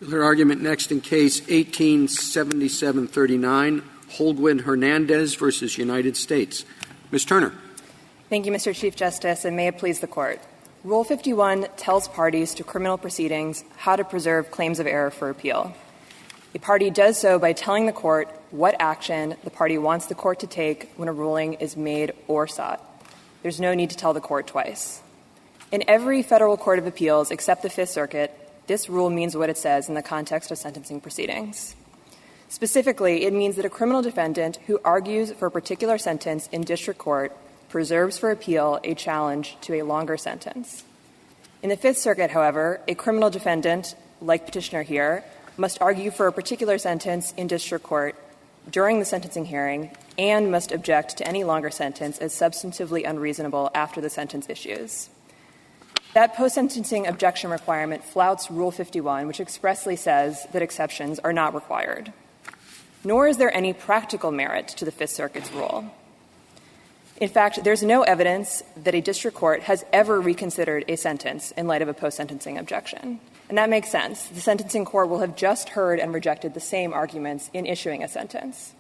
Your argument next in Case 187739, Holguin-Hernandez versus United States. Ms. Turner. Thank you, Mr. Chief Justice, and may it please the Court. Rule 51 tells parties to criminal proceedings how to preserve claims of error for appeal. A party does so by telling the Court what action the party wants the Court to take when a ruling is made or sought. There's no need to tell the Court twice. In every federal court of appeals except the Fifth Circuit, this rule means what it says in the context of sentencing proceedings. Specifically, it means that a criminal defendant who argues for a particular sentence in district court preserves for appeal a challenge to a longer sentence. In the Fifth Circuit, however, a criminal defendant, like petitioner here, must argue for a particular sentence in district court during the sentencing hearing and must object to any longer sentence as substantively unreasonable after the sentence issues. That post-sentencing objection requirement flouts Rule 51, which expressly says that exceptions are not required. Nor is there any practical merit to the Fifth Circuit's rule. In fact, there's no evidence that a district court has ever reconsidered a sentence in light of a post-sentencing objection. And that makes sense. The sentencing court will have just heard and rejected the same arguments in issuing a sentence.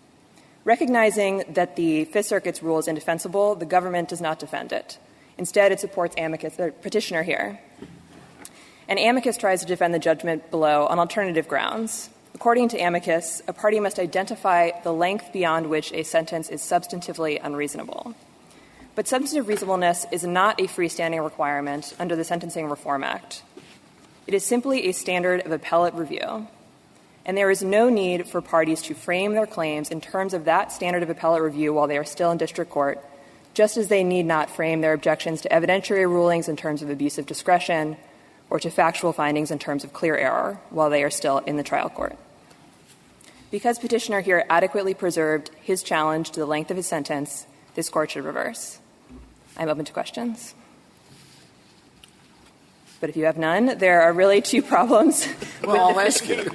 Recognizing that the Fifth Circuit's rule is indefensible, the government does not defend it. Instead, it supports amicus, the petitioner here. And amicus tries to defend the judgment below on alternative grounds. According to amicus, a party must identify the length beyond which a sentence is substantively unreasonable. But substantive reasonableness is not a freestanding requirement under the Sentencing Reform Act. It is simply a standard of appellate review. And there is no need for parties to frame their claims in terms of that standard of appellate review while they are still in district court, just as they need not frame their objections to evidentiary rulings in terms of abuse of discretion or to factual findings in terms of clear error while they are still in the trial court. Because petitioner here adequately preserved his challenge to the length of his sentence, this Court should reverse. I'm open to questions. But if you have none, there are really two problems. Well, I'll ask you.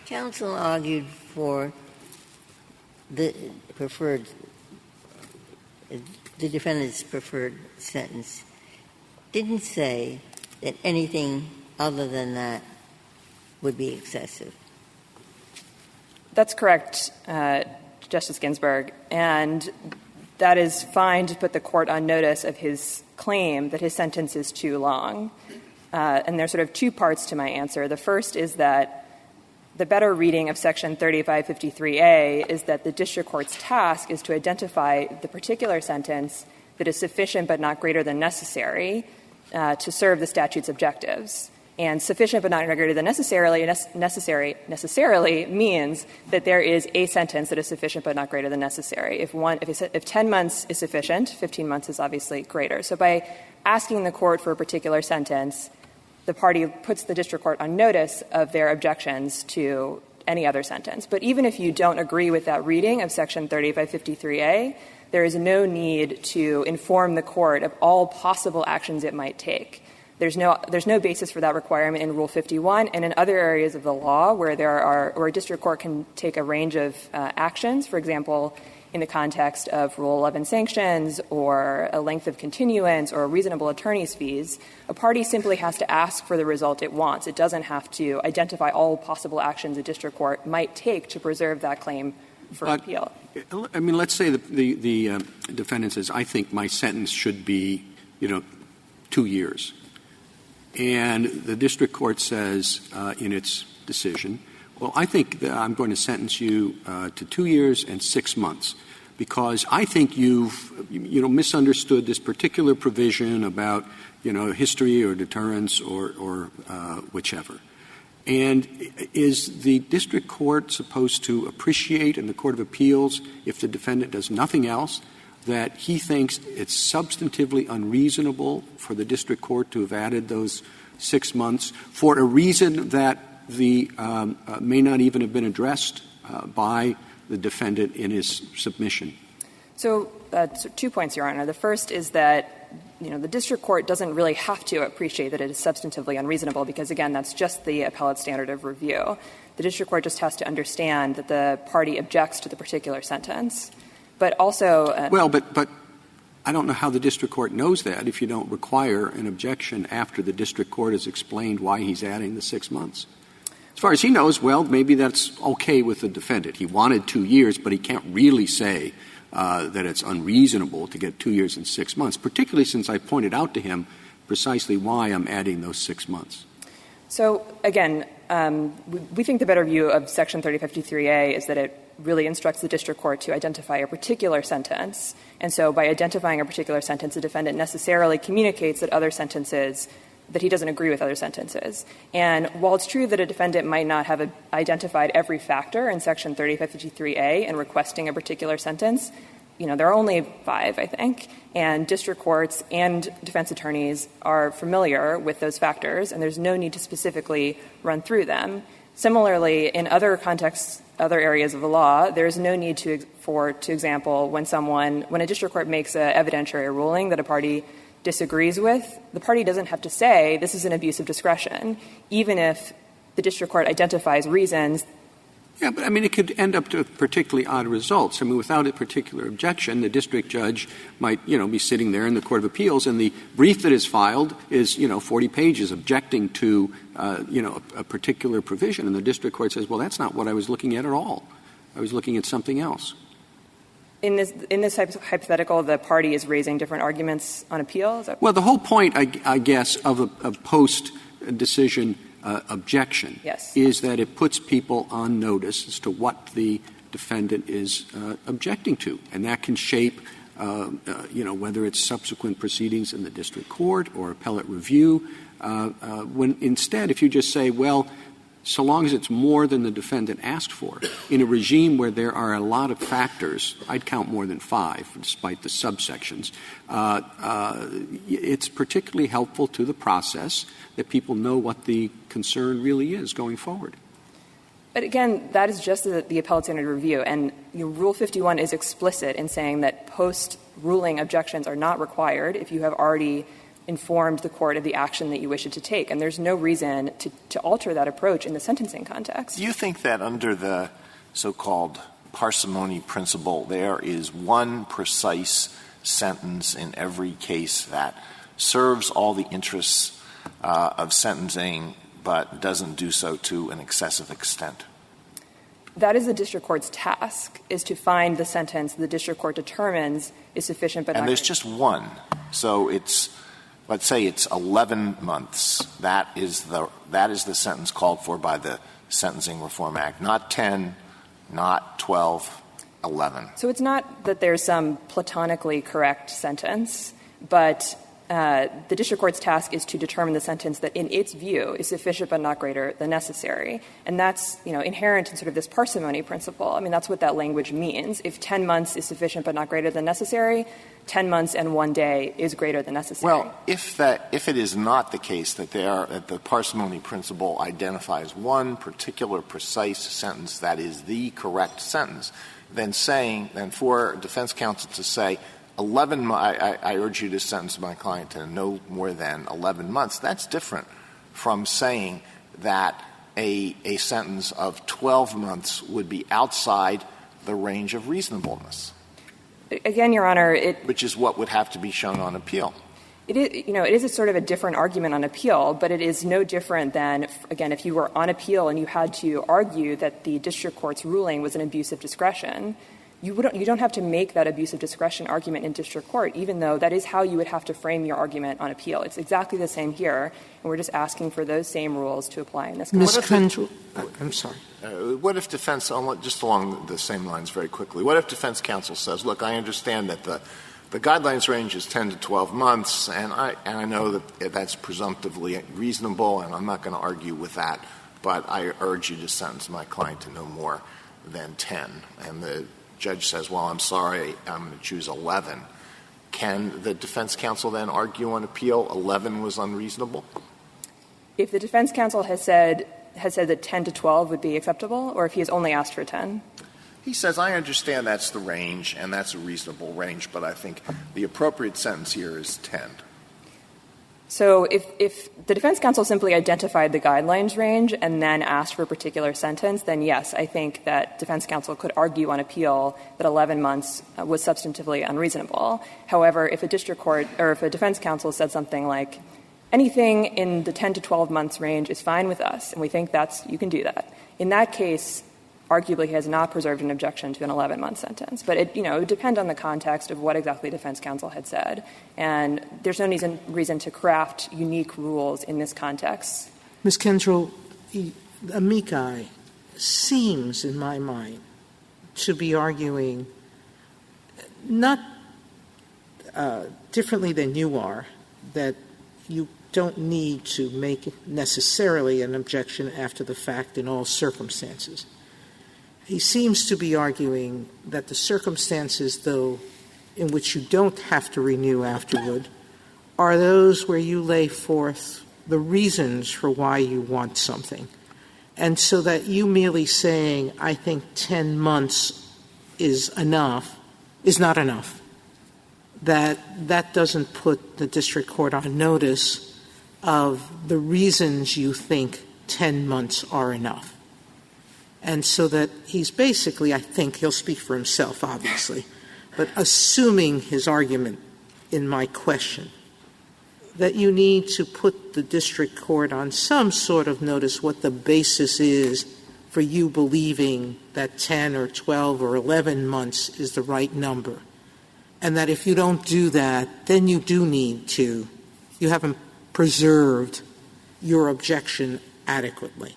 Counsel argued for the defendant's preferred sentence, didn't say that anything other than that would be excessive. That's correct, Justice Ginsburg. And that is fine to put the Court on notice of his claim that his sentence is too long. And there are sort of two parts to my answer. The first is that the better reading of Section 3553A is that the district court's task is to identify the particular sentence that is sufficient but not greater than necessary to serve the statute's objectives. And sufficient but not greater than necessarily means that there is a sentence that is sufficient but not greater than necessary. If 10 months is sufficient, 15 months is obviously greater. So by asking the Court for a particular sentence, the party puts the district court on notice of their objections to any other sentence. But even if you don't agree with that reading of Section 3553A, there is no need to inform the Court of all possible actions it might take. There's no basis for that requirement in Rule 51 and in other areas of the law where where a district court can take a range of actions, for example, in the context of Rule 11 sanctions or a length of continuance or reasonable attorney's fees. A party simply has to ask for the result it wants. It doesn't have to identify all possible actions a district court might take to preserve that claim for appeal. I mean, let's say the defendant says, I think my sentence should be, 2 years. And the district court says in its decision, well, I think that I'm going to sentence you to 2 years and 6 months because I think you've, misunderstood this particular provision about, history or deterrence or whichever. And is the district court supposed to appreciate in the Court of Appeals, if the defendant does nothing else, that he thinks it's substantively unreasonable for the district court to have added those 6 months for a reason that may not even have been addressed by the defendant in his submission? So 2 points, Your Honor. The first is that, the district court doesn't really have to appreciate that it is substantively unreasonable because, again, that's just the appellate standard of review. The district court just has to understand that the party objects to the particular sentence. But also I don't know how the district court knows that if you don't require an objection after the district court has explained why he's adding the 6 months. As far as he knows, well, maybe that's okay with the defendant. He wanted 2 years, but he can't really say that it's unreasonable to get 2 years and 6 months, particularly since I pointed out to him precisely why I'm adding those 6 months. So, again, we think the better view of Section 3053A is that it really instructs the district court to identify a particular sentence. And so by identifying a particular sentence, the defendant necessarily communicates that that he doesn't agree with other sentences. And while it's true that a defendant might not have identified every factor in Section 3053A in requesting a particular sentence, there are only 5, I think, and district courts and defense attorneys are familiar with those factors, and there's no need to specifically run through them. Similarly, in other contexts, other areas of the law, there's no need to example, when a district court makes an evidentiary ruling that a party disagrees with, the party doesn't have to say this is an abuse of discretion, even if the district court identifies reasons. Yeah, but it could end up to particularly odd results. Without a particular objection, the district judge might, be sitting there in the Court of Appeals, and the brief that is filed is, 40 pages objecting to, a particular provision, and the district court says, well, that's not what I was looking at all. I was looking at something else. In this hypothetical, the party is raising different arguments on appeal? Well, the whole point, I guess, of a post-decision objection is that it puts people on notice as to what the defendant is objecting to. And that can shape, whether it's subsequent proceedings in the district court or appellate review. When instead, if you just say, well, so long as it's more than the defendant asked for, in a regime where there are a lot of factors, I'd count more than 5, despite the subsections, it's particularly helpful to the process that people know what the concern really is going forward. But again, that is just the appellate standard review, and Rule 51 is explicit in saying that post-ruling objections are not required if you have already informed the court of the action that you wish it to take. And there's no reason to alter that approach in the sentencing context. Do you think that under the so-called parsimony principle, there is one precise sentence in every case that serves all the interests of sentencing but doesn't do so to an excessive extent? That is the district court's task, is to find the sentence the district court determines is sufficient but not. And there's just one. So let's say it's 11 months. That is the sentence called for by the Sentencing Reform Act. Not 10, not 12, 11. So it's not that there's some platonically correct sentence, but the district court's task is to determine the sentence that, in its view, is sufficient but not greater than necessary. And that's, inherent in sort of this parsimony principle. That's what that language means. If 10 months is sufficient but not greater than necessary, 10 months and 1 day is greater than necessary. Well, if it is not the case that the parsimony principle identifies one particular precise sentence that is the correct sentence, then for defense counsel to say 11 I urge you to sentence my client to no more than 11 months, that's different from saying that a sentence of 12 months would be outside the range of reasonableness. Again, Your Honor, which is what would have to be shown on appeal. It is a sort of a different argument on appeal, but it is no different than, again, if you were on appeal and you had to argue that the district court's ruling was an abuse of discretion, you don't have to make that abuse of discretion argument in district court, even though that is how you would have to frame your argument on appeal. It's exactly the same here, and we're just asking for those same rules to apply in this case. I'm sorry. What if defense, just along the same lines very quickly, what if defense counsel says, look, I understand that the guidelines range is 10 to 12 months, and I know that that's presumptively reasonable, and I'm not going to argue with that, but I urge you to sentence my client to no more than 10. And the judge says, well, I'm sorry, I'm going to choose 11. Can the defense counsel then argue on appeal 11 was unreasonable? If the defense counsel has said that 10 to 12 would be acceptable, or if he has only asked for 10? He says, I understand that's the range, and that's a reasonable range, but I think the appropriate sentence here is 10. So if the defense counsel simply identified the guidelines range and then asked for a particular sentence, then yes, I think that defense counsel could argue on appeal that 11 months was substantively unreasonable. However, if a district court or if a defense counsel said something like, anything in the 10 to 12 months range is fine with us, and we think you can do that. In that case, arguably he has not preserved an objection to an 11-month sentence. But it would depend on the context of what exactly defense counsel had said. And there's no reason to craft unique rules in this context. Ms. Kendrell, amici seems, in my mind, to be arguing not differently than you are, that you don't need to make necessarily an objection after the fact in all circumstances. He seems to be arguing that the circumstances, though, in which you don't have to renew afterward are those where you lay forth the reasons for why you want something. And so that you merely saying, I think 10 months is enough, is not enough. That doesn't put the district court on notice of the reasons you think 10 months are enough. And so that he's basically, I think he'll speak for himself, obviously, but assuming his argument in my question, that you need to put the district court on some sort of notice what the basis is for you believing that 10 or 12 or 11 months is the right number. And that if you don't do that, then you do need to, you haven't preserved your objection adequately.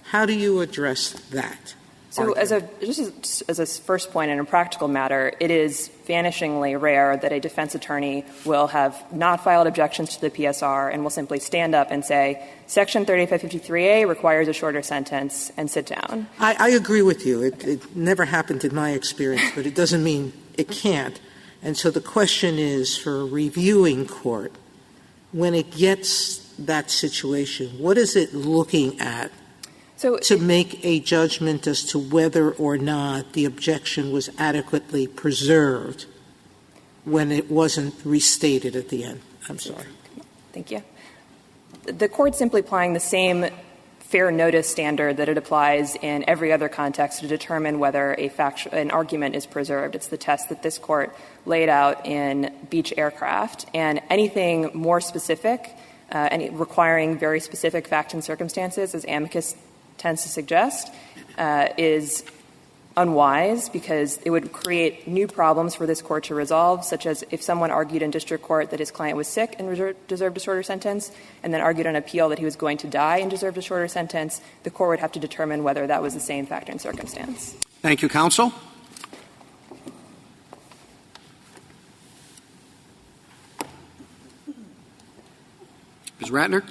How do you address that? So just as a first point in a practical matter, it is vanishingly rare that a defense attorney will have not filed objections to the PSR and will simply stand up and say, Section 3553A requires a shorter sentence, and sit down. I agree with you. It never happened in my experience, but it doesn't mean it can't. And so the question is, for a reviewing court, when it gets that situation, what is it looking at to make a judgment as to whether or not the objection was adequately preserved when it wasn't restated at the end? I'm sorry. Thank you. The court simply applying the same fair notice standard that it applies in every other context to determine whether an argument is preserved. It's the test that this court laid out in Beach Aircraft. And anything more specific, requiring very specific facts and circumstances, as amicus tends to suggest, is unwise because it would create new problems for this court to resolve, such as if someone argued in district court that his client was sick and deserved a shorter sentence, and then argued on appeal that he was going to die and deserved a shorter sentence, the court would have to determine whether that was the same factor and circumstance. Thank you, counsel. Ms. Ratner?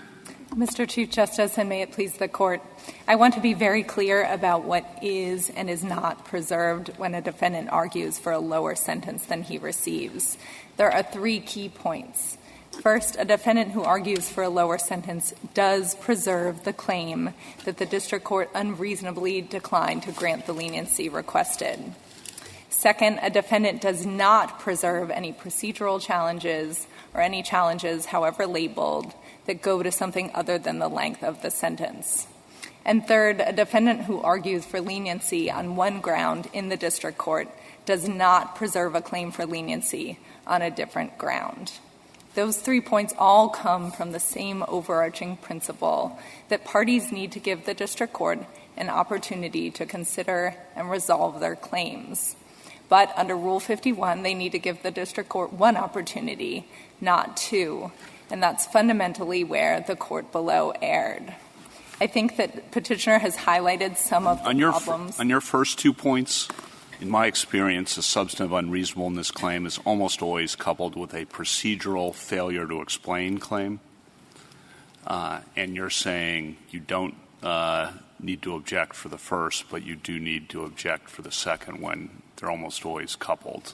Mr. Chief Justice, and may it please the Court, I want to be very clear about what is and is not preserved when a defendant argues for a lower sentence than he receives. There are 3 key points. First, a defendant who argues for a lower sentence does preserve the claim that the district court unreasonably declined to grant the leniency requested. Second, a defendant does not preserve any procedural challenges or any challenges, however labeled, that go to something other than the length of the sentence. And third, a defendant who argues for leniency on one ground in the district court does not preserve a claim for leniency on a different ground. Those 3 points all come from the same overarching principle that parties need to give the district court an opportunity to consider and resolve their claims. But under Rule 51, they need to give the district court one opportunity, not 2. And that's fundamentally where the court below erred. I think that Petitioner has highlighted some of the problems. On your first 2 points, in my experience, a substantive unreasonableness claim is almost always coupled with a procedural failure to explain claim. And you're saying you don't need to object for the first, but you do need to object for the second when they're almost always coupled.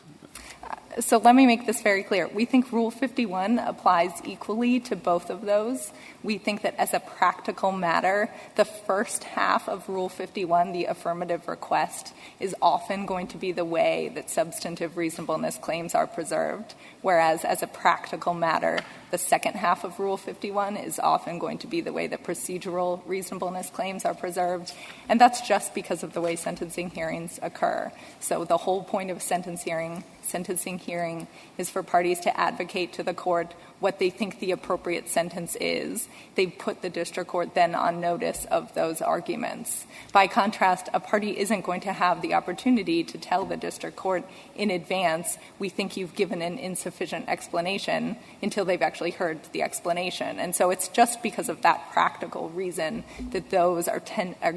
So let me make this very clear. We think Rule 51 applies equally to both of those. We think that as a practical matter, the first half of Rule 51, the affirmative request, is often going to be the way that substantive reasonableness claims are preserved, whereas as a practical matter, the second half of Rule 51 is often going to be the way that procedural reasonableness claims are preserved, and that's just because of the way sentencing hearings occur. So the whole point of sentencing hearing is for parties to advocate to the court what they think the appropriate sentence is. They put the district court then on notice of those arguments. By contrast, a party isn't going to have the opportunity to tell the district court in advance, we think you've given an insufficient explanation, until they've actually heard the explanation. And so it's just because of that practical reason that those are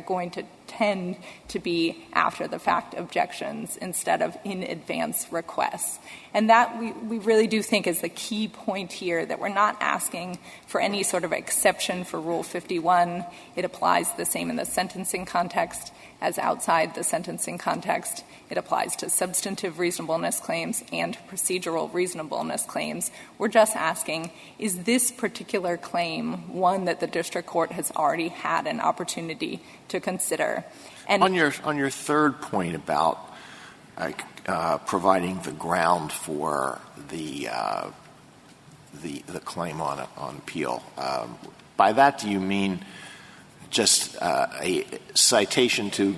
going to tend to be after-the-fact objections instead of in-advance requests. And that we really do think is the key point here, that we're not asking for any sort of exception for Rule 51. It applies the same in the sentencing context as outside the sentencing context. It applies to substantive reasonableness claims and procedural reasonableness claims. We're just asking, is this particular claim one that the district court has already had an opportunity to consider? And on your third point about providing the ground for the claim on appeal, by that do you mean just a citation to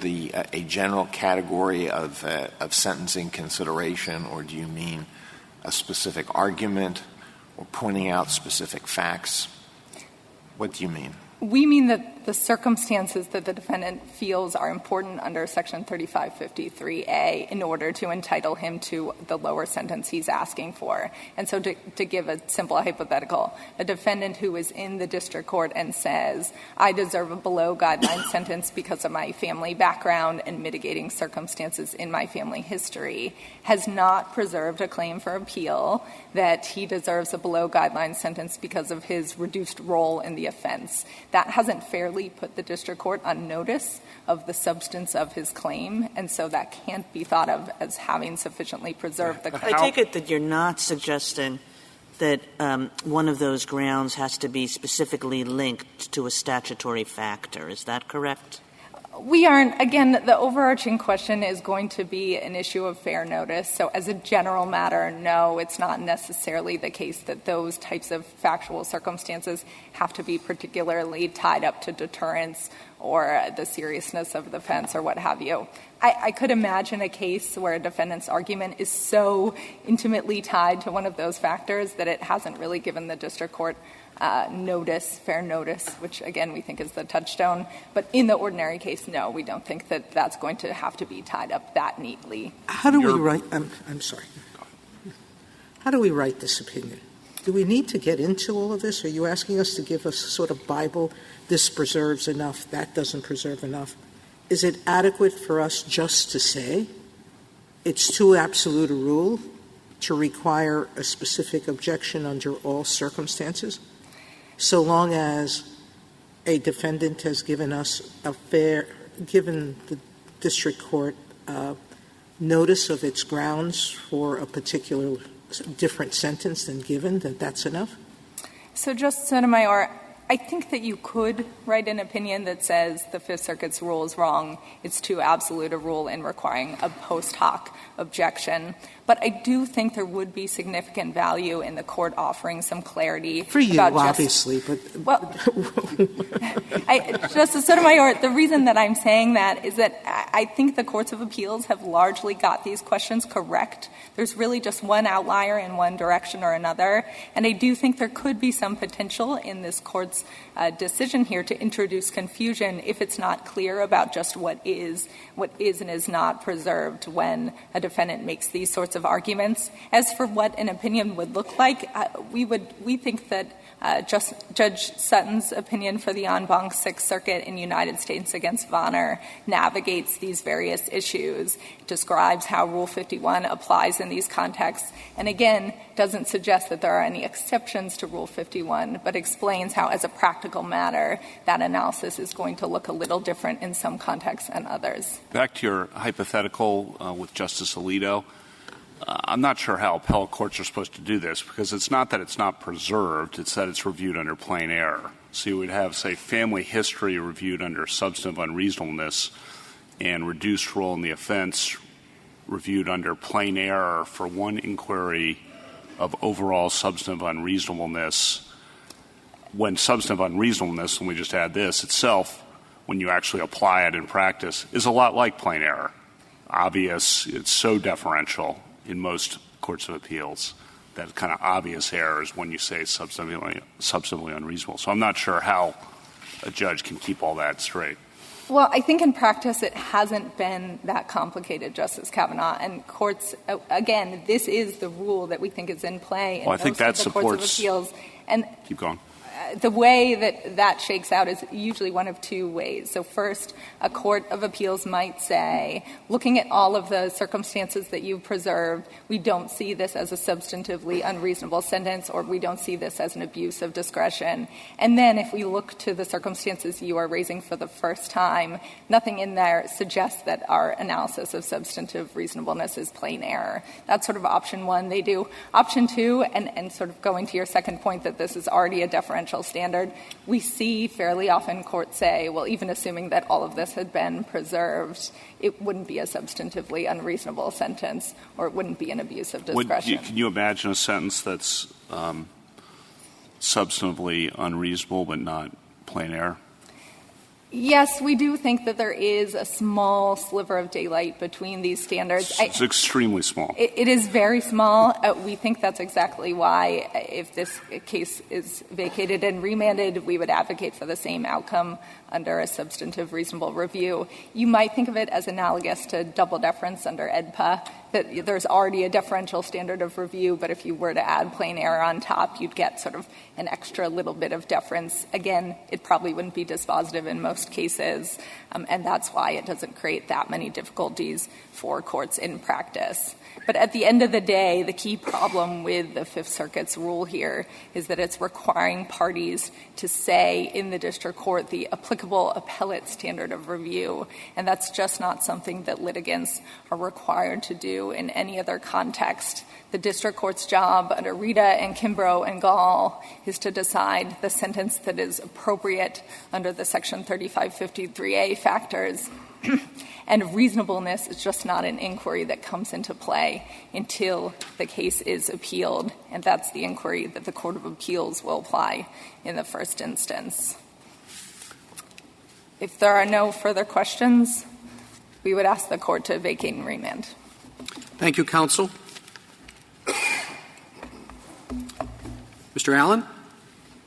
a general category of sentencing consideration, or do you mean a specific argument or pointing out specific facts? What do you mean? We mean that the circumstances that the defendant feels are important under Section 3553A in order to entitle him to the lower sentence he's asking for. And so to give a simple hypothetical, a defendant who is in the district court and says, I deserve a below-guideline sentence because of my family background and mitigating circumstances in my family history, has not preserved a claim for appeal that he deserves a below-guideline sentence because of his reduced role in the offense. That hasn't fairly put the district court on notice of the substance of his claim, and so that can't be thought of as having sufficiently preserved the claim. I take it that you're not suggesting that one of those grounds has to be specifically linked to a statutory factor. Is that correct? We aren't. Again, the overarching question is going to be an issue of fair notice. So as a general matter, no, it's not necessarily the case that those types of factual circumstances have to be particularly tied up to deterrence or the seriousness of the offense or what have you. I could imagine a case where a defendant's argument is so intimately tied to one of those factors that it hasn't really given the district court fair notice, which, again, we think is the touchstone. But in the ordinary case, no, we don't think that that's going to have to be tied up that neatly. How do we write I'm sorry. How do we write this opinion? Do we need to get into all of this? Are you asking us to give us a sort of Bible, this preserves enough, that doesn't preserve enough? Is it adequate for us just to say it's too absolute a rule to require a specific objection under all circumstances, so long as a defendant has given us given the district court notice of its grounds for a particular different sentence than given, that's enough? So, Justice Sotomayor, I think that you could write an opinion that says the Fifth Circuit's rule is wrong. It's too absolute a rule in requiring a post hoc objection. But I do think there would be significant value in the court offering some clarity. For you, obviously. Well, Justice Sotomayor, the reason that I'm saying that is that I think the courts of appeals have largely got these questions correct. There's really just one outlier in one direction or another. And I do think there could be some potential in this court's decision here to introduce confusion if it's not clear about just what is and is not preserved when a defendant makes these sorts of arguments. As for what an opinion would look like, we think that Judge Sutton's opinion for the en banc Sixth Circuit in United States against Vonner navigates these various issues, describes how Rule 51 applies in these contexts, and again, doesn't suggest that there are any exceptions to Rule 51, but explains how, as a practical matter, that analysis is going to look a little different in some contexts and others. Back to your hypothetical with Justice Alito, I'm not sure how appellate courts are supposed to do this, because it's not that it's not preserved, it's that it's reviewed under plain error. So you would have, say, family history reviewed under substantive unreasonableness and reduced role in the offense reviewed under plain error for one inquiry of overall substantive unreasonableness, when substantive unreasonableness, when we just add this itself, when you actually apply it in practice, is a lot like plain error. Obvious, it's so deferential in most courts of appeals that kind of obvious error is when you say it's substantively unreasonable. So I'm not sure how a judge can keep all that straight. Well, I think in practice it hasn't been that complicated, Justice Kavanaugh. And courts, again, this is the rule that we think is in play in I think that most of the courts of appeals. And keep going. The way that shakes out is usually one of two ways. So first, a court of appeals might say, looking at all of the circumstances that you've preserved, we don't see this as a substantively unreasonable sentence, or we don't see this as an abuse of discretion. And then if we look to the circumstances you are raising for the first time, nothing in there suggests that our analysis of substantive reasonableness is plain error. That's sort of option one. They do option two, and sort of going to your second point that this is already a deferential standard, we see fairly often courts say, well, even assuming that all of this had been preserved, it wouldn't be a substantively unreasonable sentence, or it wouldn't be an abuse of discretion. Can you imagine a sentence that's substantively unreasonable but not plain error? Yes, we do think that there is a small sliver of daylight between these standards. It's extremely small. It is very small. We think that's exactly why, if this case is vacated and remanded, we would advocate for the same outcome under a substantive reasonable review. You might think of it as analogous to double deference under AEDPA, that there's already a deferential standard of review, but if you were to add plain error on top, you'd get sort of an extra little bit of deference. Again, it probably wouldn't be dispositive in most cases, and that's why it doesn't create that many difficulties for courts in practice. But at the end of the day, the key problem with the Fifth Circuit's rule here is that it's requiring parties to say in the district court the applicable appellate standard of review, and that's just not something that litigants are required to do in any other context. The district court's job under Rita and Kimbrough and Gall is to decide the sentence that is appropriate under the Section 3553A factors. And reasonableness is just not an inquiry that comes into play until the case is appealed, and that's the inquiry that the Court of Appeals will apply in the first instance. If there are no further questions, we would ask the Court to vacate and remand. Thank you, counsel. Mr. Allen?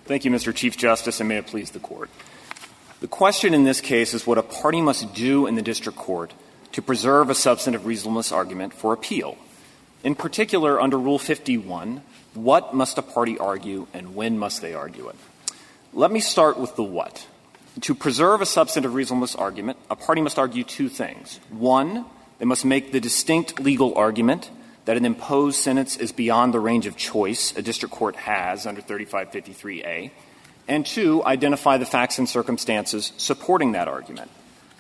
Thank you, Mr. Chief Justice, and may it please the Court. The question in this case is what a party must do in the district court to preserve a substantive reasonableness argument for appeal. In particular, under Rule 51, what must a party argue and when must they argue it? Let me start with the what. To preserve a substantive reasonableness argument, a party must argue two things. One, they must make the distinct legal argument that an imposed sentence is beyond the range of choice a district court has under 3553A. And two, identify the facts and circumstances supporting that argument.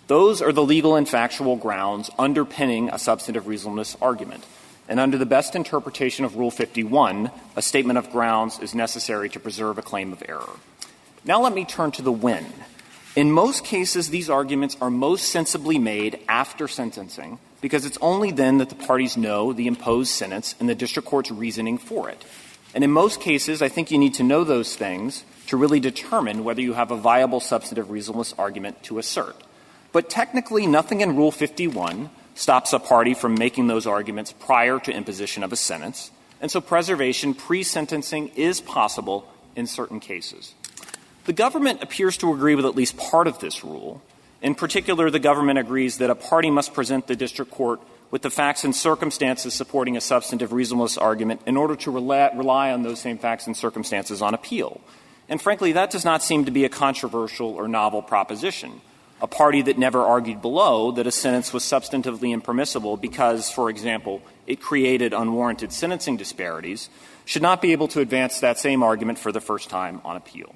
Those are the legal and factual grounds underpinning a substantive reasonableness argument. And under the best interpretation of Rule 51, a statement of grounds is necessary to preserve a claim of error. Now let me turn to the when. In most cases, these arguments are most sensibly made after sentencing because it's only then that the parties know the imposed sentence and the district court's reasoning for it. And in most cases, I think you need to know those things to really determine whether you have a viable substantive reasonableness argument to assert. But technically, nothing in Rule 51 stops a party from making those arguments prior to imposition of a sentence, and so preservation pre-sentencing is possible in certain cases. The government appears to agree with at least part of this rule. In particular, the government agrees that a party must present the district court with the facts and circumstances supporting a substantive reasonableness argument in order to rely on those same facts and circumstances on appeal. And frankly, that does not seem to be a controversial or novel proposition. A party that never argued below that a sentence was substantively impermissible because, for example, it created unwarranted sentencing disparities should not be able to advance that same argument for the first time on appeal.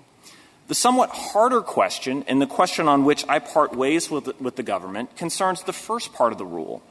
The somewhat harder question, and the question on which I part ways with the government, concerns the first part of the rule.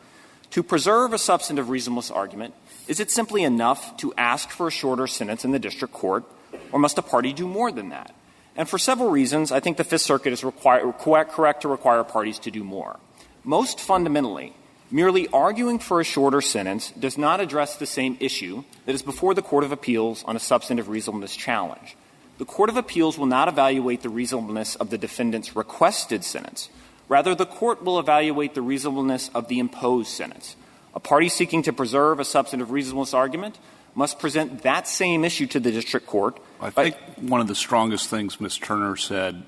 To preserve a substantive reasonableness argument, is it simply enough to ask for a shorter sentence in the district court, or must a party do more than that? And for several reasons, I think the Fifth Circuit is correct to require parties to do more. Most fundamentally, merely arguing for a shorter sentence does not address the same issue that is before the Court of Appeals on a substantive reasonableness challenge. The Court of Appeals will not evaluate the reasonableness of the defendant's requested sentence. Rather, the Court will evaluate the reasonableness of the imposed sentence. A party seeking to preserve a substantive reasonableness argument must present that same issue to the district court. I think one of the strongest things Ms. Turner said,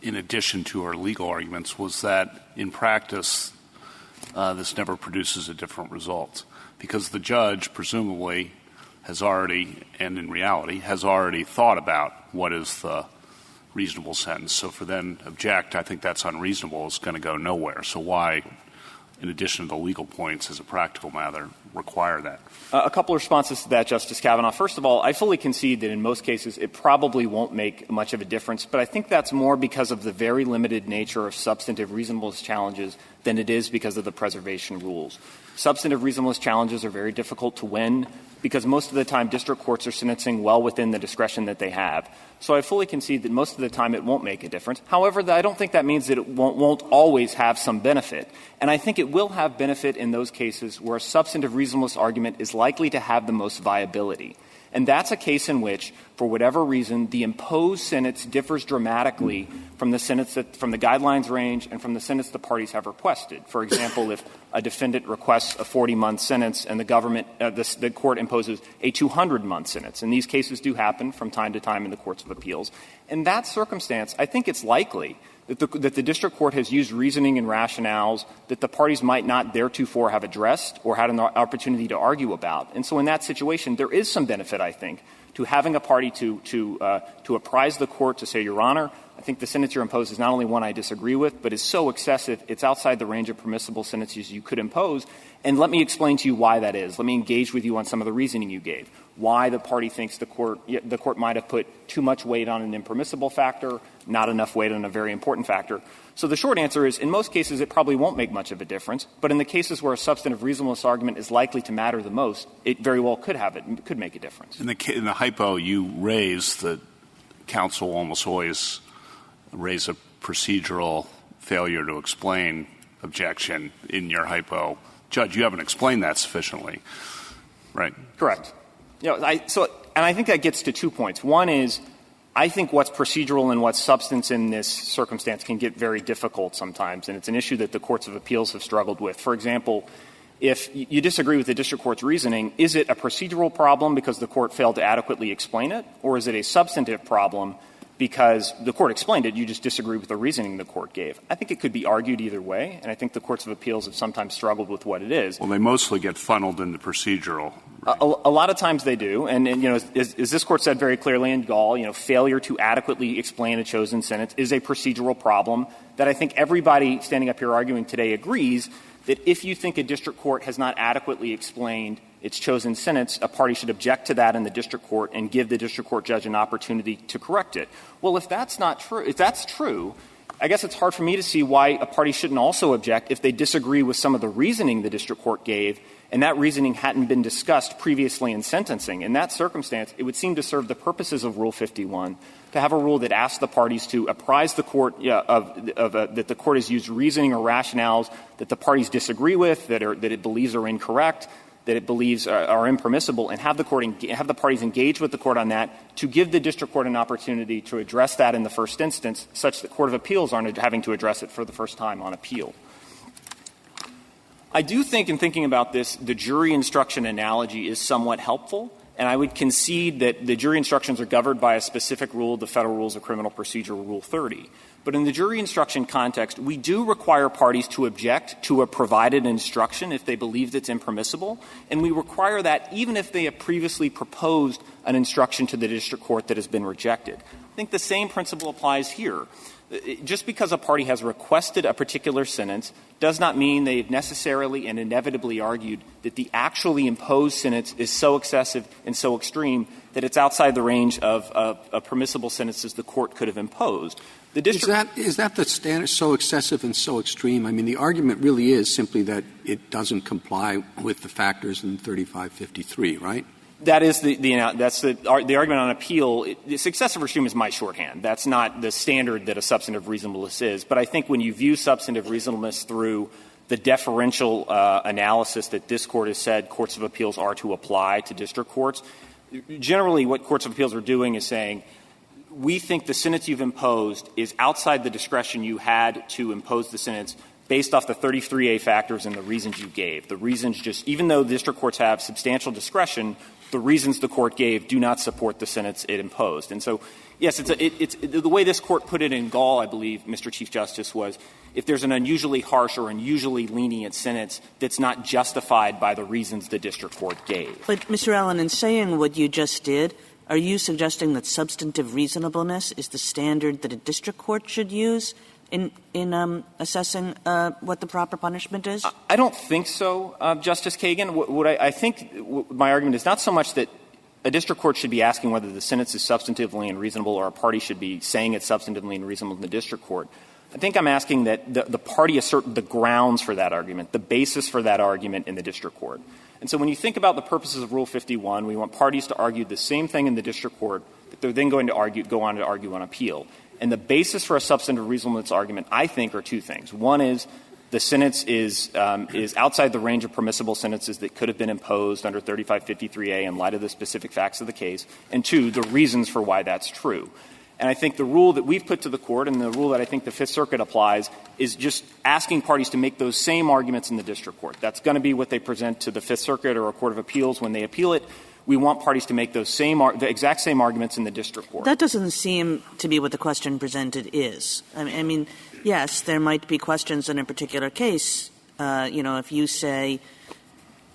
in addition to her legal arguments, was that in practice this never produces a different result, because the judge presumably has already, and in reality, has already thought about what is the reasonable sentence. So for them to object, I think that's unreasonable. It's going to go nowhere. So why, in addition to the legal points, as a practical matter, require that? A couple of responses to that, Justice Kavanaugh. First of all, I fully concede that in most cases it probably won't make much of a difference, but I think that's more because of the very limited nature of substantive reasonableness challenges than it is because of the preservation rules. Substantive reasonableness challenges are very difficult to win because most of the time district courts are sentencing well within the discretion that they have. So I fully concede that most of the time it won't make a difference. However, I don't think that means that it won't always have some benefit. And I think it will have benefit in those cases where a substantive reasonableness argument is likely to have the most viability. And that's a case in which, for whatever reason, the imposed sentence differs dramatically from the sentence from the guidelines range and from the sentence the parties have requested. For example, if a defendant requests a 40-month sentence and the government, the court imposes a 200-month sentence. And these cases do happen from time to time in the courts of appeals. In that circumstance, I think it's likely that the district court has used reasoning and rationales that the parties might not theretofore have addressed or had an opportunity to argue about. And so in that situation, there is some benefit, I think, to having a party to apprise the court to say, Your Honor, I think the sentence you're imposed is not only one I disagree with, but is so excessive, it's outside the range of permissible sentences you could impose. And let me explain to you why that is. Let me engage with you on some of the reasoning you gave. Why the party thinks the court might have put too much weight on an impermissible factor, not enough weight on a very important factor. So the short answer is, in most cases, it probably won't make much of a difference. But in the cases where a substantive reasonableness argument is likely to matter the most, it very well could make a difference. In the hypo you raise, the counsel almost always raise a procedural failure to explain objection in your hypo. Judge, you haven't explained that sufficiently, right? Correct. And I think that gets to 2 points. One is, I think what's procedural and what's substance in this circumstance can get very difficult sometimes, and it's an issue that the courts of appeals have struggled with. For example, if you disagree with the district court's reasoning, is it a procedural problem because the court failed to adequately explain it, or is it a substantive problem because the court explained it, you just disagree with the reasoning the court gave? I think it could be argued either way, and I think the courts of appeals have sometimes struggled with what it is. Well, they mostly get funneled into procedural. Right? A lot of times they do, and as this court said very clearly in Gall, failure to adequately explain a chosen sentence is a procedural problem that I think everybody standing up here arguing today agrees that if you think a district court has not adequately explained its chosen sentence, a party should object to that in the district court and give the district court judge an opportunity to correct it. Well, if that's true, I guess it's hard for me to see why a party shouldn't also object if they disagree with some of the reasoning the district court gave and that reasoning hadn't been discussed previously in sentencing. In that circumstance, it would seem to serve the purposes of Rule 51 to have a rule that asks the parties to apprise the court that the court has used reasoning or rationales that the parties disagree with, that it believes are incorrect, that it believes are impermissible, and have the parties engage with the court on that to give the district court an opportunity to address that in the first instance, such that court of appeals aren't having to address it for the first time on appeal. I do think, in thinking about this, the jury instruction analogy is somewhat helpful, and I would concede that the jury instructions are governed by a specific rule, the Federal Rules of Criminal Procedure, Rule 30. But in the jury instruction context, we do require parties to object to a provided instruction if they believe it's impermissible, and we require that even if they have previously proposed an instruction to the district court that has been rejected. I think the same principle applies here. Just because a party has requested a particular sentence does not mean they've necessarily and inevitably argued that the actually imposed sentence is so excessive and so extreme that it's outside the range of permissible sentences the court could have imposed. The district is that the standard so excessive and so extreme? I mean, the argument really is simply that it doesn't comply with the factors in 3553, right? That is the argument on appeal. This excessive or extreme is my shorthand. That's not the standard that a substantive reasonableness is. But I think when you view substantive reasonableness through the deferential analysis that this Court has said courts of appeals are to apply to district courts, generally what courts of appeals are doing is saying, we think the sentence you've imposed is outside the discretion you had to impose the sentence based off the 33A factors and the reasons you gave. The reasons even though district courts have substantial discretion, the reasons the court gave do not support the sentence it imposed. And so, yes, it's the way this Court put it in Gall, I believe, Mr. Chief Justice, was if there's an unusually harsh or unusually lenient sentence that's not justified by the reasons the district court gave. But, Mr. Allen, in saying what you just did, are you suggesting that substantive reasonableness is the standard that a district court should use in assessing what the proper punishment is? I don't think so, Justice Kagan. What I think my argument is not so much that a district court should be asking whether the sentence is substantively unreasonable or a party should be saying it's substantively unreasonable in the district court. I think I'm asking that the party assert the grounds for that argument, the basis for that argument in the district court. And so when you think about the purposes of Rule 51, we want parties to argue the same thing in the district court that they're then going to go on to argue on appeal. And the basis for a substantive reasonableness argument, I think, are two things. One is the sentence is outside the range of permissible sentences that could have been imposed under 3553A in light of the specific facts of the case. And two, the reasons for why that's true. And I think the rule that we've put to the Court and the rule that I think the Fifth Circuit applies is just asking parties to make those same arguments in the district court. That's going to be what they present to the Fifth Circuit or a court of appeals when they appeal it. We want parties to make those the exact same arguments in the district court. That doesn't seem to be what the question presented is. I mean, yes, there might be questions in a particular case. If you say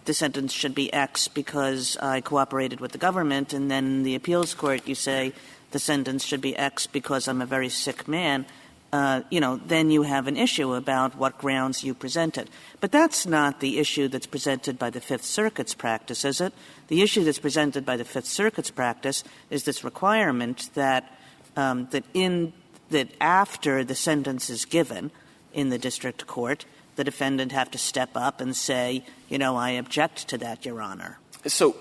the sentence should be X because I cooperated with the government, and then in the appeals court you say the sentence should be X because I'm a very sick man, then you have an issue about what grounds you presented. But that's not the issue that's presented by the Fifth Circuit's practice, is it? The issue that's presented by the Fifth Circuit's practice is this requirement that after the sentence is given in the district court, the defendant have to step up and say, I object to that, Your Honor. So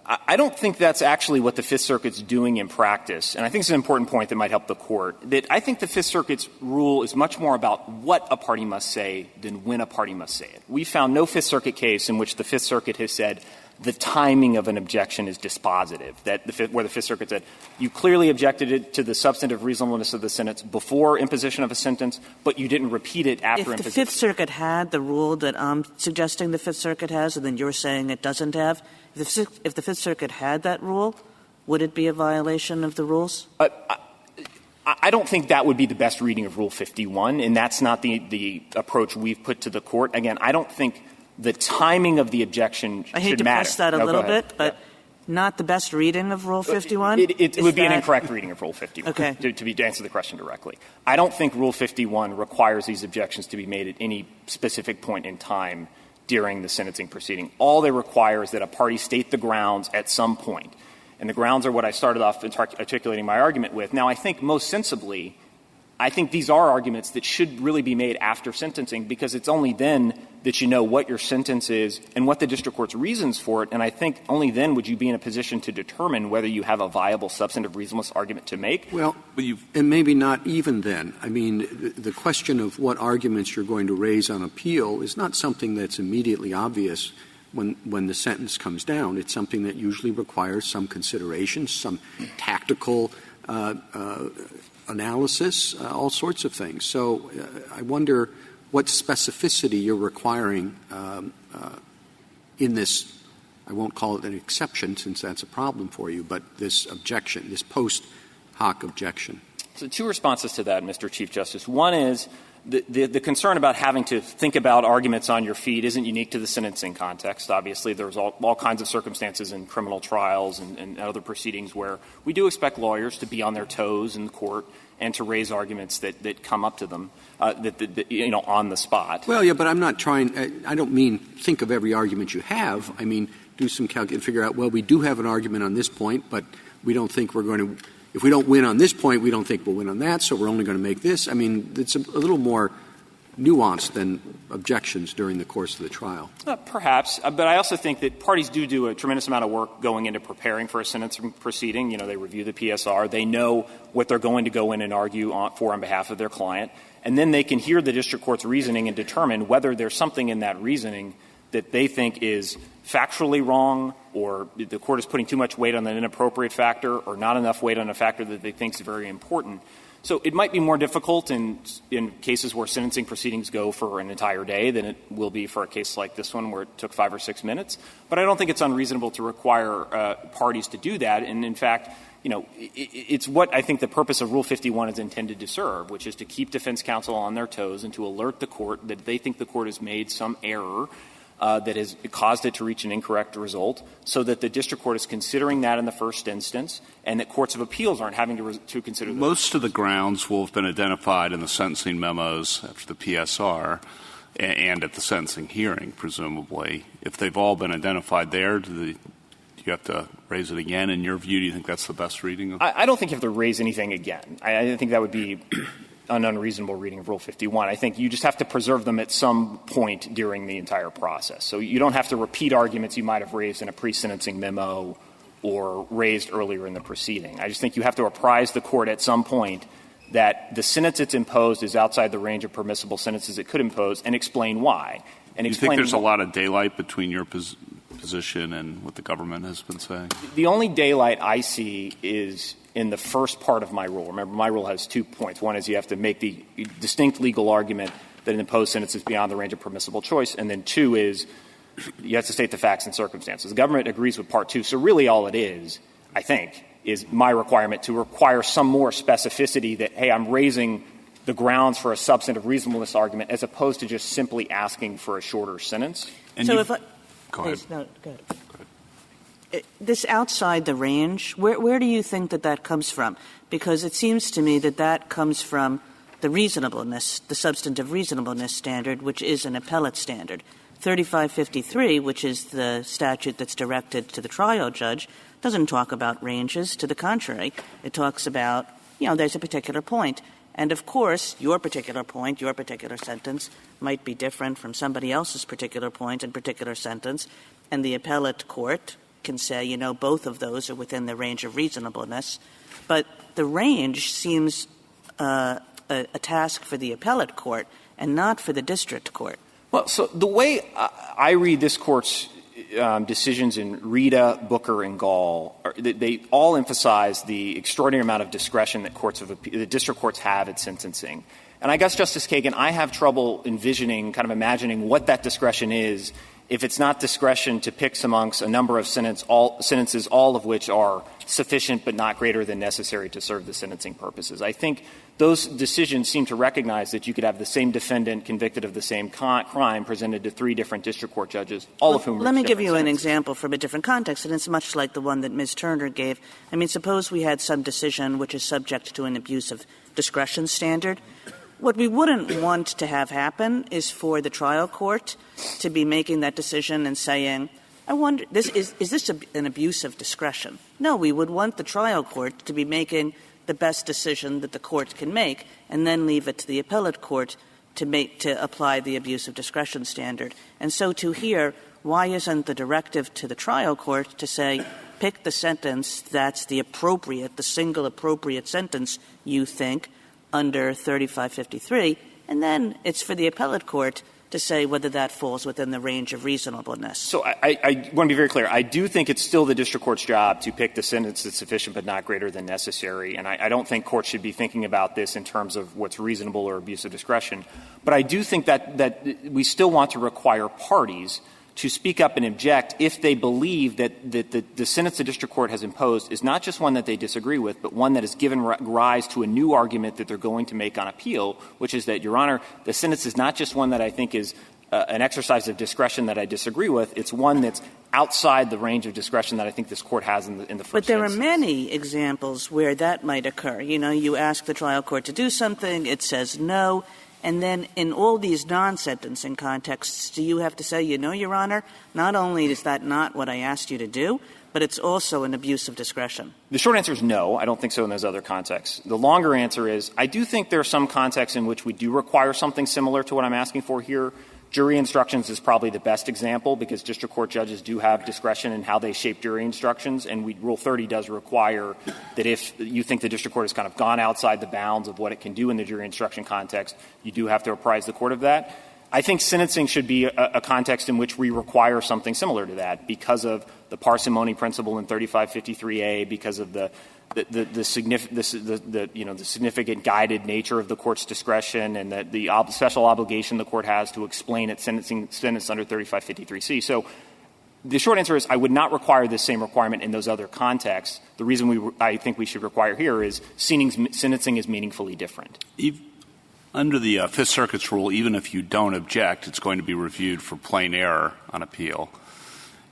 I don't think that's actually what the Fifth Circuit's doing in practice. And I think it's an important point that might help the Court. That I think the Fifth Circuit's rule is much more about what a party must say than when a party must say it. We found no Fifth Circuit case in which the Fifth Circuit has said the timing of an objection is dispositive, where the Fifth Circuit said you clearly objected it to the substantive reasonableness of the sentence before imposition of a sentence, but you didn't repeat it after imposition. If the Fifth Circuit had the rule that I'm suggesting the Fifth Circuit has and then you're saying it doesn't have, if the Fifth Circuit had that rule, would it be a violation of the rules? I don't think that would be the best reading of Rule 51, and that's not the approach we've put to the Court. Again, I don't think the timing of the objection should matter. I hate to press that a little bit, but not the best reading of Rule 51? It would be an incorrect reading of Rule 51, okay. to answer the question directly. I don't think Rule 51 requires these objections to be made at any specific point in time during the sentencing proceeding. All they require is that a party state the grounds at some point. And the grounds are what I started off articulating my argument with. Now, I think most sensibly, I think these are arguments that should really be made after sentencing, because it's only then that you know what your sentence is and what the district court's reasons for it. And I think only then would you be in a position to determine whether you have a viable substantive reasonableness argument to make. Well, and maybe not even then. I mean, the question of what arguments you're going to raise on appeal is not something that's immediately obvious when the sentence comes down. It's something that usually requires some consideration, some tactical analysis, all sorts of things. So I wonder what specificity you're requiring in this. I won't call it an exception since that's a problem for you, but this objection, this post hoc objection. So two responses to that, Mr. Chief Justice. One is the concern about having to think about arguments on your feet isn't unique to the sentencing context. Obviously, there's all kinds of circumstances in criminal trials and other proceedings where we do expect lawyers to be on their toes in the court and to raise arguments that come up to them, on the spot. Well, yeah, but I'm not trying – I don't mean think of every argument you have. I mean, do some calculation, figure out, well, we do have an argument on this point, but – we don't think we're going to – if we don't win on this point, we don't think we'll win on that, so we're only going to make this. I mean, it's a little more nuanced than objections during the course of the trial. Perhaps, but I also think that parties do a tremendous amount of work going into preparing for a sentencing proceeding. You know, they review the PSR. They know what they're going to go in and argue on behalf of their client. And then they can hear the district court's reasoning and determine whether there's something in that reasoning that they think is factually wrong, or the court is putting too much weight on an inappropriate factor, or not enough weight on a factor that they think is very important. So it might be more difficult in cases where sentencing proceedings go for an entire day than it will be for a case like this one where it took 5 or 6 minutes. But I don't think it's unreasonable to require parties to do that. And, in fact, you know, it's what I think the purpose of Rule 51 is intended to serve, which is to keep defense counsel on their toes and to alert the court that they think the court has made some error that has caused it to reach an incorrect result, so that the district court is considering that in the first instance, and that courts of appeals aren't having to consider that. Most of the grounds will have been identified in the sentencing memos after the PSR and at the sentencing hearing, presumably. If they've all been identified there, do you have to raise it again? In your view, do you think that's the best reading? I don't think you have to raise anything again. I think that would be an unreasonable reading of Rule 51. I think you just have to preserve them at some point during the entire process. So you don't have to repeat arguments you might have raised in a pre-sentencing memo or raised earlier in the proceeding. I just think you have to apprise the court at some point that the sentence it's imposed is outside the range of permissible sentences it could impose, and explain why. And do you think there's a lot of daylight between your position and what the government has been saying? The only daylight I see is in the first part of my rule. Remember, my rule has 2 points. One is you have to make the distinct legal argument that an imposed sentence is beyond the range of permissible choice. And then 2 is you have to state the facts and circumstances. The government agrees with Part 2. So really all it is, I think, is my requirement to require some more specificity that, hey, I'm raising the grounds for a substantive reasonableness argument as opposed to just simply asking for a shorter sentence. And so if go ahead. No, go ahead. This outside the range, where do you think that comes from? Because it seems to me that comes from the reasonableness, the substantive reasonableness standard, which is an appellate standard. 3553, which is the statute that's directed to the trial judge, doesn't talk about ranges. To the contrary, it talks about, you know, there's a particular point. And, of course, your particular point, your particular sentence might be different from somebody else's particular point and particular sentence. And the appellate court can say, you know, both of those are within the range of reasonableness. But the range seems a task for the appellate court and not for the district court. Well, so the way I read this Court's decisions in Rita, Booker, and Gall, they all emphasize the extraordinary amount of discretion that the district courts have at sentencing. And I guess, Justice Kagan, I have trouble imagining what that discretion is if it's not discretion to pick amongst a number of sentences, all of which are sufficient but not greater than necessary to serve the sentencing purposes. I think those decisions seem to recognize that you could have the same defendant convicted of the same crime presented to 3 different district court judges, all of whom Let me give you an example from a different context, and it's much like the one that Ms. Turner gave. I mean, suppose we had some decision which is subject to an abuse of discretion standard. What we wouldn't want to have happen is for the trial court to be making that decision and saying, I wonder, is this an abuse of discretion? No, we would want the trial court to be making the best decision that the court can make and then leave it to the appellate court to apply the abuse of discretion standard. And so to hear, why isn't the directive to the trial court to say, pick the sentence that's the single appropriate sentence you think under 3553, and then it's for the appellate court to say whether that falls within the range of reasonableness. So I want to be very clear. I do think it's still the district court's job to pick the sentence that's sufficient but not greater than necessary, and I don't think courts should be thinking about this in terms of what's reasonable or abuse of discretion. But I do think that we still want to require parties to speak up and object if they believe that the sentence the district court has imposed is not just one that they disagree with, but one that has given rise to a new argument that they're going to make on appeal, which is that, Your Honor, the sentence is not just one that I think is an exercise of discretion that I disagree with. It's one that's outside the range of discretion that I think this court has in the first instance. But there are many examples where that might occur. You know, you ask the trial court to do something, it says no, And then in all these non-sentencing contexts, do you have to say, Your Honor, not only is that not what I asked you to do, but it's also an abuse of discretion? The short answer is no. I don't think so in those other contexts. The longer answer is I do think there are some contexts in which we do require something similar to what I'm asking for here. Jury instructions is probably the best example because district court judges do have discretion in how they shape jury instructions, and Rule 30 does require that if you think the district court has kind of gone outside the bounds of what it can do in the jury instruction context, you do have to apprise the court of that. I think sentencing should be a context in which we require something similar to that because of the parsimony principle in 3553A, because of the significant guided nature of the court's discretion and the special obligation the court has to explain its sentence under 3553C. So the short answer is I would not require this same requirement in those other contexts. The reason I think we should require here is sentencing is meaningfully different. Under the Fifth Circuit's rule, even if you don't object, it's going to be reviewed for plain error on appeal.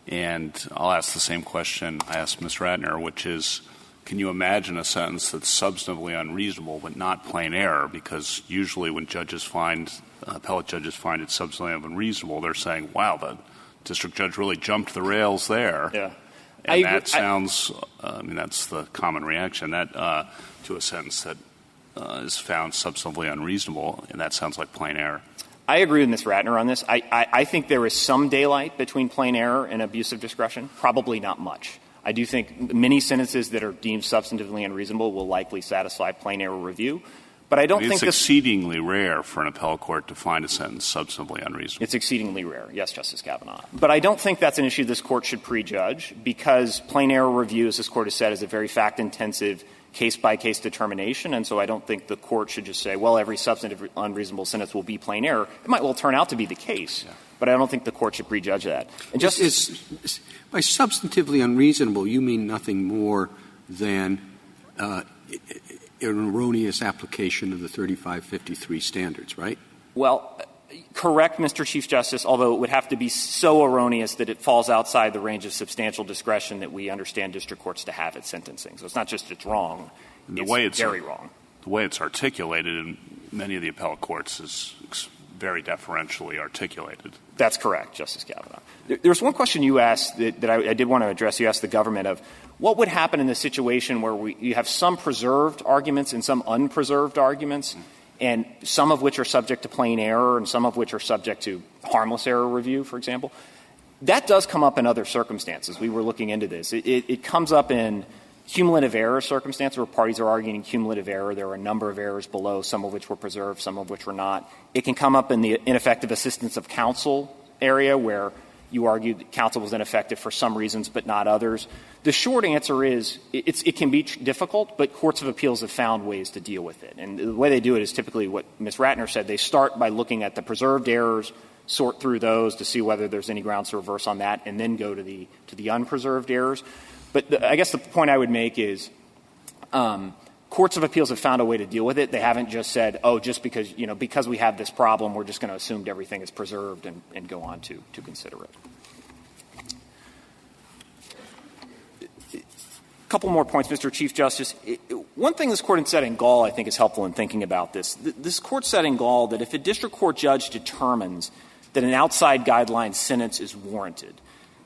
And I'll ask the same question I asked Ms. Ratner, which is, can you imagine a sentence that's substantively unreasonable but not plain error? Because usually when appellate judges find it substantively unreasonable, they're saying, wow, the district judge really jumped the rails there. Yeah. And that sounds, that's the common reaction to a sentence that is found substantively unreasonable, and that sounds like plain error. I agree with Ms. Ratner on this. I think there is some daylight between plain error and abuse of discretion, probably not much. I do think many sentences that are deemed substantively unreasonable will likely satisfy plain error review. But I don't think it's exceedingly rare for an appellate court to find a sentence substantively unreasonable. It's exceedingly rare, yes, Justice Kavanaugh. But I don't think that's an issue this court should prejudge because plain error review, as this court has said, is a very fact-intensive case-by-case determination, and so I don't think the court should just say, well, every substantive unreasonable sentence will be plain error. It might well turn out to be the case, but I don't think the court should prejudge that. And by substantively unreasonable, you mean nothing more than an erroneous application of the 3553 standards, right? Well, correct, Mr. Chief Justice, although it would have to be so erroneous that it falls outside the range of substantial discretion that we understand district courts to have at sentencing. So it's not just it's wrong, it's very wrong. The way it's articulated in many of the appellate courts is very deferentially articulated. That's correct, Justice Kavanaugh. There's one question you asked that I did want to address. You asked the government of what would happen in the situation where you have some preserved arguments and some unpreserved arguments, and some of which are subject to plain error and some of which are subject to harmless error review, for example. That does come up in other circumstances. We were looking into this. It comes up in cumulative error circumstances where parties are arguing cumulative error. There are a number of errors below, some of which were preserved, some of which were not. It can come up in the ineffective assistance of counsel area where you argue that counsel was ineffective for some reasons but not others. The short answer is it can be difficult, but courts of appeals have found ways to deal with it. And the way they do it is typically what Ms. Ratner said. They start by looking at the preserved errors, sort through those to see whether there's any grounds to reverse on that, and then go to the unpreserved errors. But I guess the point I would make is courts of appeals have found a way to deal with it. They haven't just said, oh, just because we have this problem, we're just going to assume everything is preserved and go on to consider it. A couple more points, Mr. Chief Justice. One thing this Court had said in Gall I think is helpful in thinking about this. This Court said in Gall that if a district court judge determines that an outside guideline sentence is warranted,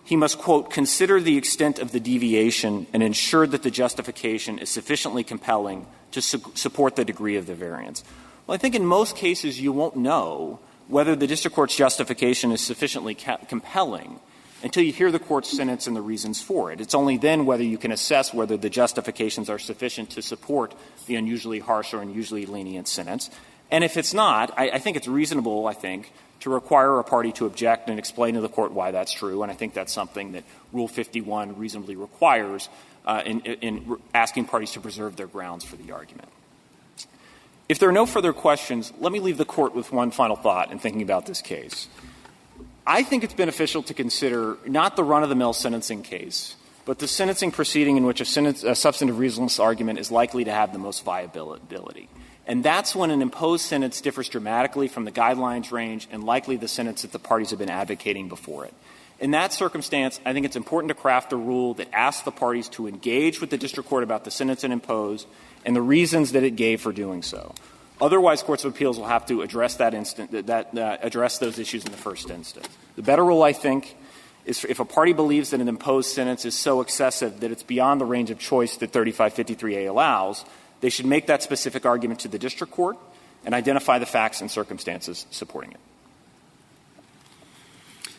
he must, quote, consider the extent of the deviation and ensure that the justification is sufficiently compelling to support the degree of the variance. Well, I think in most cases you won't know whether the district court's justification is sufficiently compelling until you hear the court's sentence and the reasons for it. It's only then whether you can assess whether the justifications are sufficient to support the unusually harsh or unusually lenient sentence. And if it's not, I think it's reasonable, to require a party to object and explain to the court why that's true. And I think that's something that Rule 51 reasonably requires in asking parties to preserve their grounds for the argument. If there are no further questions, let me leave the Court with one final thought in thinking about this case. I think it's beneficial to consider not the run-of-the-mill sentencing case, but the sentencing proceeding in which a substantive reasonableness argument is likely to have the most viability. And that's when an imposed sentence differs dramatically from the guidelines range and likely the sentence that the parties have been advocating before it. In that circumstance, I think it's important to craft a rule that asks the parties to engage with the district court about the sentence it imposed and the reasons that it gave for doing so. Otherwise, courts of appeals will have to address address those issues in the first instance. The better rule, I think, is if a party believes that an imposed sentence is so excessive that it's beyond the range of choice that 3553A allows, they should make that specific argument to the district court and identify the facts and circumstances supporting it.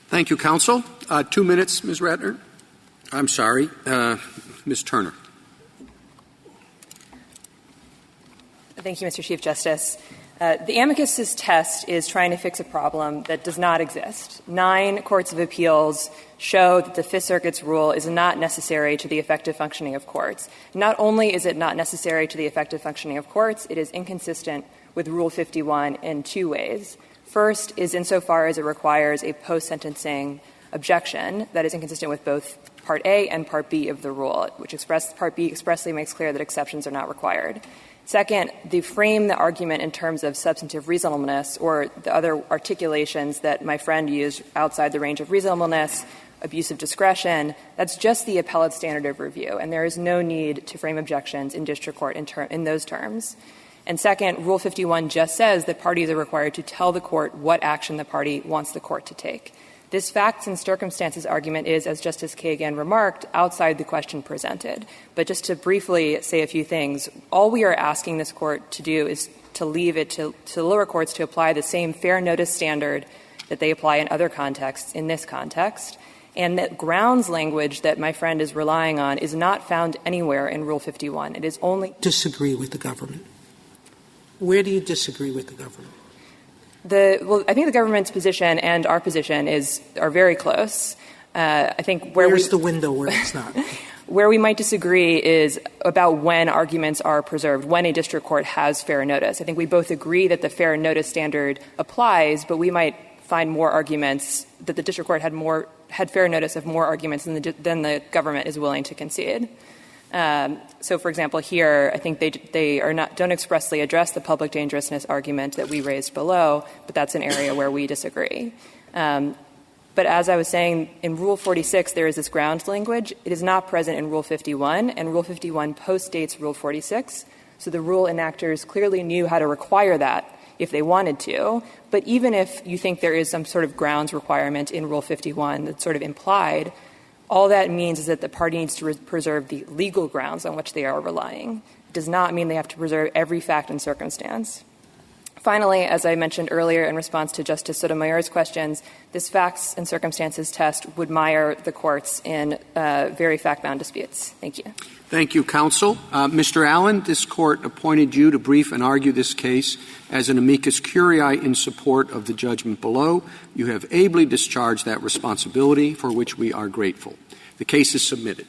Thank you, counsel. 2 minutes, Ms. Ratner. I'm sorry, Ms. Turner. Thank you, Mr. Chief Justice. The amicus's test is trying to fix a problem that does not exist. 9 courts of appeals show that the Fifth Circuit's rule is not necessary to the effective functioning of courts. Not only is it not necessary to the effective functioning of courts, it is inconsistent with Rule 51 in 2 ways. First is insofar as it requires a post-sentencing objection that is inconsistent with both Part A and Part B of the rule, which Part B expressly makes clear that exceptions are not required. Second, they frame the argument in terms of substantive reasonableness or the other articulations that my friend used outside the range of reasonableness, abuse of discretion. That's just the appellate standard of review, and there is no need to frame objections in district court in those terms. And second, Rule 51 just says that parties are required to tell the court what action the party wants the court to take. This facts and circumstances argument is, as Justice Kagan remarked, outside the question presented. But just to briefly say a few things, all we are asking this court to do is to leave it to lower courts to apply the same fair notice standard that they apply in other contexts in this context, and that grounds language that my friend is relying on is not found anywhere in Rule 51. It is only — Disagree with the government. Where do you disagree with the government? Well, I think the government's position and our position are very close. I think where's the window where it's not? Where we might disagree is about when arguments are preserved, when a district court has fair notice. I think we both agree that the fair notice standard applies, but we might find more arguments that the district court had fair notice of more arguments than the government is willing to concede. So, for example, here, I think they don't expressly address the public dangerousness argument that we raised below, but that's an area where we disagree. But as I was saying, in Rule 46, there is this grounds language. It is not present in Rule 51, and Rule 51 postdates Rule 46. So the rule enactors clearly knew how to require that if they wanted to. But even if you think there is some sort of grounds requirement in Rule 51 that's sort of implied, all that means is that the party needs to preserve the legal grounds on which they are relying. It does not mean they have to preserve every fact and circumstance. Finally, as I mentioned earlier in response to Justice Sotomayor's questions, this facts and circumstances test would mire the courts in very fact-bound disputes. Thank you. Thank you, counsel. Mr. Allen, this court appointed you to brief and argue this case as an amicus curiae in support of the judgment below. You have ably discharged that responsibility, for which we are grateful. The case is submitted.